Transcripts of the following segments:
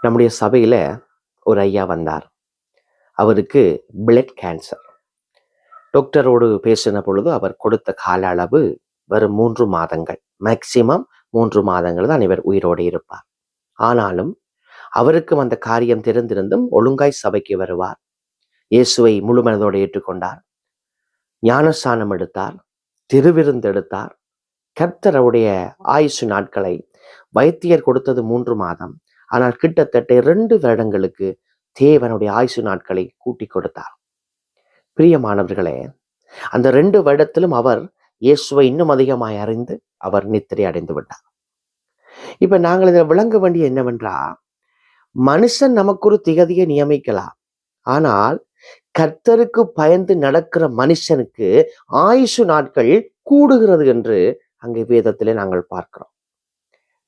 நம்முடைய சபையில ஒரு ஐயா வந்தார். அவருக்கு பிளட் கேன்சர். டாக்டரோடு பேசின பொழுது அவர் கொடுத்த கால அளவு வெறும் 3 மாதங்கள், மேக்சிமம் 3 மாதங்கள் தான் இவர் உயிரோடு இருப்பார். ஆனாலும் அவருக்கும் அந்த காரியம் தெரிந்திருந்தும் ஒழுங்காய் சபைக்கு வருவார். இயேசுவை முழு மனதோடு ஏற்றுக்கொண்டார். ஞானஸ்நானம் எடுத்தார், திருவிருந்து எடுத்தார். கர்த்தருடைய ஆயுசு நாட்களை வைத்தியர் கொடுத்தது 3 மாதம். ஆனால் கிட்டத்தட்ட 2 வருடங்களுக்கு தேவனுடைய ஆயுசு நாட்களை கூட்டி கொடுத்தார். பிரியமானவர்களே, அந்த 2 வருடத்திலும் அவர் இயேசுவை இன்னும் அதிகமாய் அறிந்து அவர் நித்திரை அடைந்து விட்டார். இப்ப நாங்கள் இதில் விளங்க வேண்டிய என்னவென்றா, மனுஷன் நமக்கு ஒரு திகதியை நியமிக்கலாம். ஆனால் கர்த்தருக்கு பயந்து நடக்கிற மனுஷனுக்கு ஆயுசு நாட்கள் கூடுகிறது என்று அங்கே வேதத்திலே நாங்கள் பார்க்கிறோம்.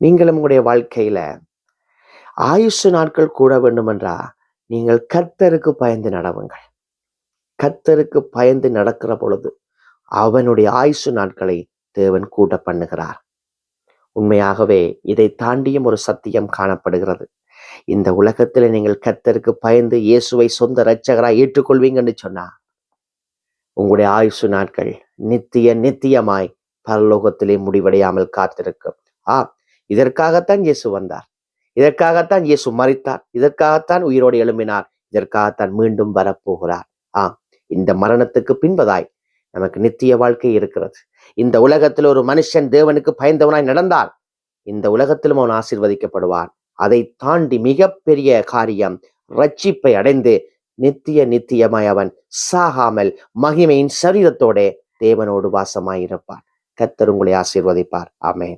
நீங்களும் உங்களுடைய வாழ்க்கையில ஆயுசு நாட்கள் கூட வேண்டுமென்றா நீங்கள் கர்த்தருக்கு பயந்து நடவுங்கள். கர்த்தருக்கு பயந்து நடக்கிற பொழுது அவனுடைய ஆயுசு நாட்களை தேவன் கூட்ட பண்ணுகிறார். உண்மையாகவே இதை தாண்டியும் ஒரு சத்தியம் காணப்படுகிறது. இந்த உலகத்தில் நீங்கள் கர்த்தருக்கு பயந்து இயேசுவை சொந்த இரட்சகராய் ஏற்றுக்கொள்வீங்கன்னு சொன்னா உங்களுடைய ஆயுசு நாட்கள் நித்தியமாய் பரலோகத்திலே முடிவடையாமல் காத்திருக்கும். இதற்காகத்தான் இயேசு வந்தார், இதற்காகத்தான் இயேசு மரித்தார், இதற்காகத்தான் உயிரோடு எழும்பினார், இதற்காகத்தான் மீண்டும் வரப்போகிறார். இந்த மரணத்துக்கு பின்பதாய் நமக்கு நித்திய வாழ்க்கை இருக்கிறது. இந்த உலகத்தில் ஒரு மனுஷன் தேவனுக்கு பயந்தவனாய் நடந்தால் இந்த உலகத்திலும் அவன் ஆசீர்வதிக்கப்படுவான். அதை தாண்டி மிகப்பெரிய காரியம், ரட்சிப்பை அடைந்து நித்தியமாய் அவன் சாகாமல் மகிமையின் சரீரத்தோட தேவனோடு வாசமாயிருப்பான். கர்த்தர் உங்களை ஆசீர்வதிப்பார். ஆமென்.